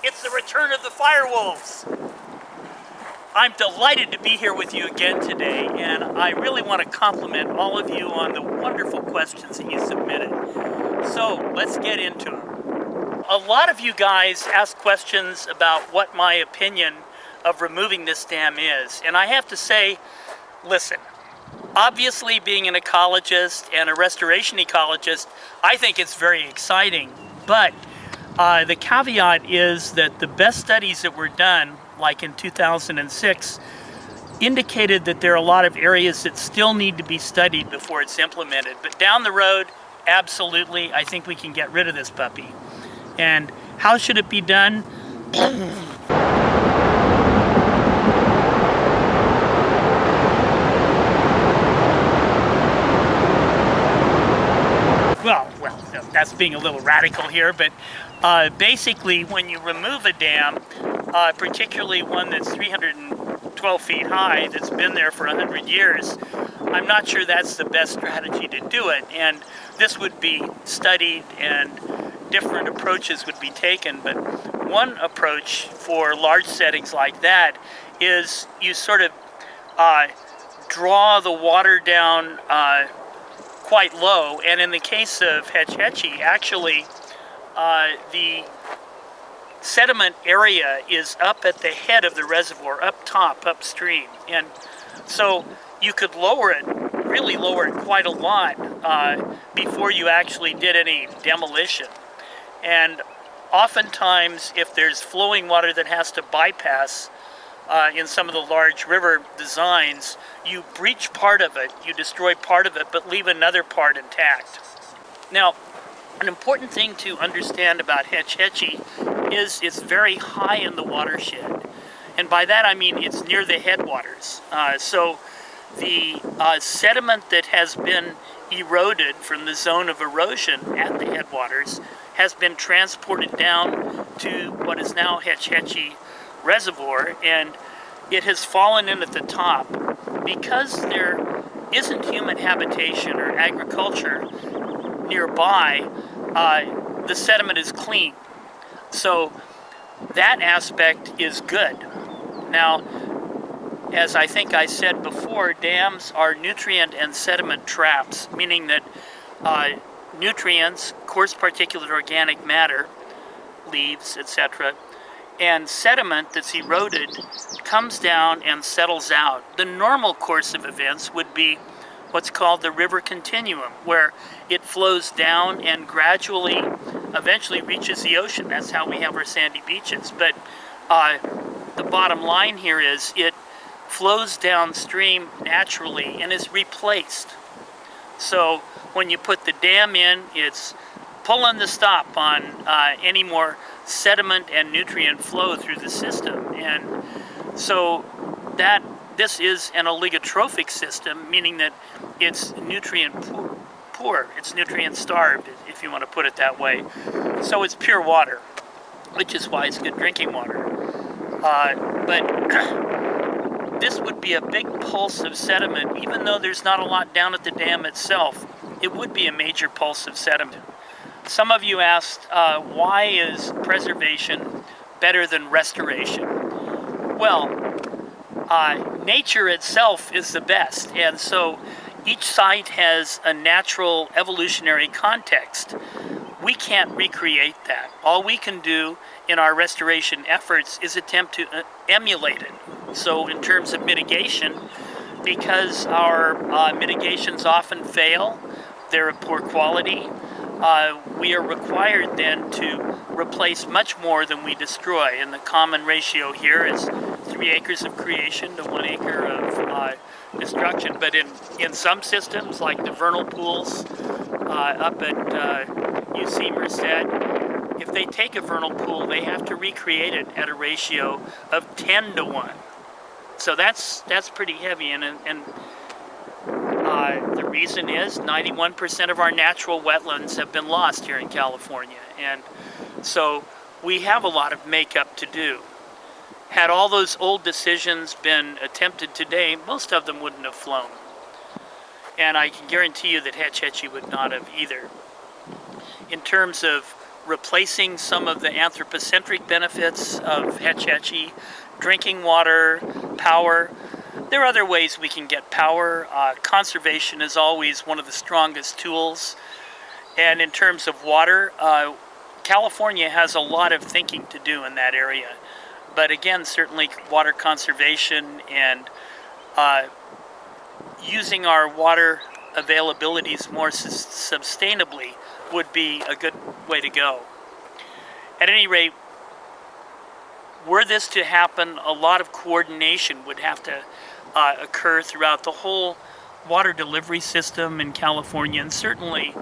It's the return of the Firewolves. I'm delighted to be here with you again today, and I really want to compliment all of you on the wonderful questions that you submitted. So let's get into it. A lot of you guys ask questions about what my opinion of removing this dam is, and I have to say, listen, obviously being an ecologist and a restoration ecologist, I think it's very exciting, but the caveat is that the best studies that were done, like in 2006, indicated that there are a lot of areas that still need to be studied before it's implemented. But down the road, absolutely, I think we can get rid of this puppy. And how should it be done? Well, that's being a little radical here, but basically when you remove a dam, particularly one that's 312 feet high, that's been there for 100 years, I'm not sure that's the best strategy to do it. And this would be studied and different approaches would be taken. But one approach for large settings like that is you sort of draw the water down quite low, and in the case of Hetch Hetchy, actually the sediment area is up at the head of the reservoir, up top, upstream, and so you could lower it, really lower it quite a lot before you actually did any demolition. And oftentimes, if there's flowing water that has to bypass in some of the large river designs, you breach part of it, you destroy part of it, but leave another part intact. Now, an important thing to understand about Hetch Hetchy is it's very high in the watershed. And by that I mean it's near the headwaters. So the sediment that has been eroded from the zone of erosion at the headwaters has been transported down to what is now Hetch Hetchy Reservoir, and it has fallen in at the top. Because there isn't human habitation or agriculture nearby, the sediment is clean. So that aspect is good. Now, as I think I said before, dams are nutrient and sediment traps, meaning that nutrients, coarse particulate organic matter, leaves, etc., and sediment that's eroded comes down and settles out. The normal course of events would be what's called the river continuum, where it flows down and gradually, eventually reaches the ocean. That's how we have our sandy beaches. But the bottom line here is it flows downstream naturally and is replaced. So when you put the dam in, it's pulling the stop on any more sediment and nutrient flow through the system. And so this is an oligotrophic system, meaning that it's nutrient poor, it's nutrient starved, if you want to put it that way. So it's pure water, which is why it's good drinking water. But this would be a big pulse of sediment, even though there's not a lot down at the dam itself. It would be a major pulse of sediment. Some of you asked, why is preservation better than restoration? Well, nature itself is the best, and so each site has a natural evolutionary context. We can't recreate that. All we can do in our restoration efforts is attempt to emulate it. So in terms of mitigation, because our mitigations often fail, they're of poor quality, we are required then to replace much more than we destroy. And the common ratio here is 3 acres of creation to 1 acre of destruction. But in some systems, like the vernal pools up at UC Merced, if they take a vernal pool, they have to recreate it at a ratio of 10 to 1. So that's pretty heavy, and the reason is 91% of our natural wetlands have been lost here in California, and so we have a lot of makeup to do. Had all those old decisions been attempted today, most of them wouldn't have flown. And I can guarantee you that Hetch Hetchy would not have either. in terms of replacing some of the anthropocentric benefits of Hetch Hetchy, drinking water, power. There are other ways we can get power. Conservation is always one of the strongest tools. And in terms of water, California has a lot of thinking to do in that area. But again, certainly water conservation and using our water availabilities more sustainably would be a good way to go. At any rate, were this to happen, a lot of coordination would have to occur throughout the whole water delivery system in California, and certainly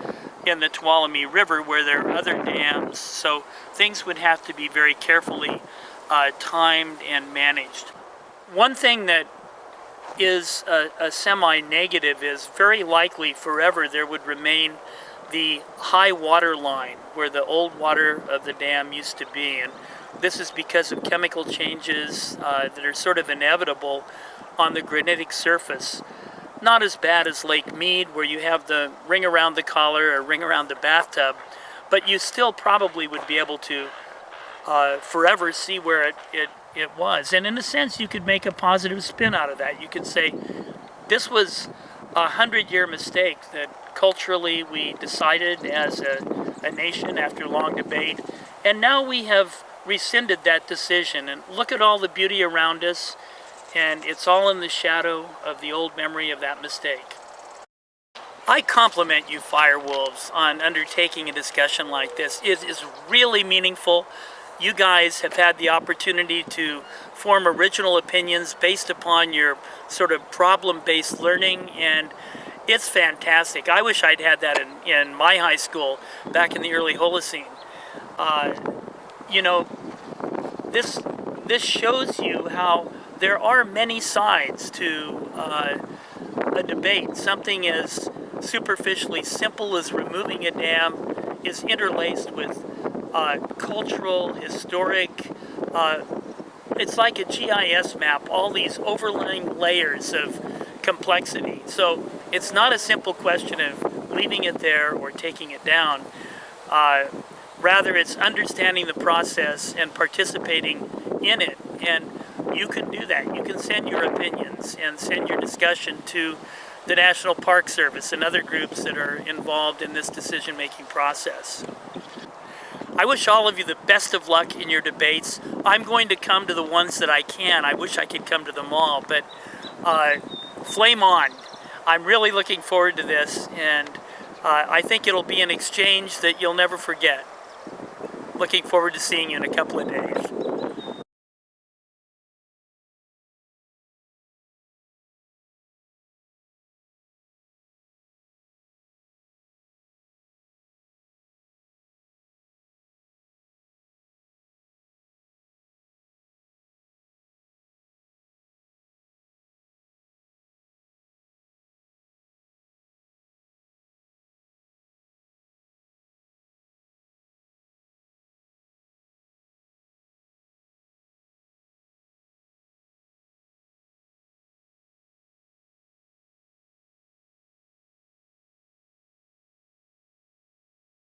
in the Tuolumne River where there are other dams. So things would have to be very carefully timed and managed. One thing that is a semi-negative is very likely forever there would remain the high water line where the old water of the dam used to be, and this is because of chemical changes that are sort of inevitable on the granitic surface. Not as bad as Lake Mead, where you have the ring around the collar or ring around the bathtub, but you still probably would be able to forever see where it was. And in a sense, you could make a positive spin out of that. You could say, this was a 100-year mistake that culturally we decided as a nation after long debate, and now we have rescinded that decision. And look at all the beauty around us, and it's all in the shadow of the old memory of that mistake. I compliment you, Firewolves, on undertaking a discussion like this. It is really meaningful. You guys have had the opportunity to form original opinions based upon your sort of problem-based learning, and it's fantastic. I wish I'd had that in my high school back in the early Holocene. You know, this shows you how there are many sides to a debate. Something as superficially simple as removing a dam is interlaced with cultural, historic, it's like a GIS map, all these overlying layers of complexity. So it's not a simple question of leaving it there or taking it down. Rather, it's understanding the process and participating in it. And you can do that. You can send your opinions and send your discussion to the National Park Service and other groups that are involved in this decision-making process. I wish all of you the best of luck in your debates. I'm going to come to the ones that I can. I wish I could come to them all, but flame on. I'm really looking forward to this, and I think it'll be an exchange that you'll never forget. Looking forward to seeing you in a couple of days.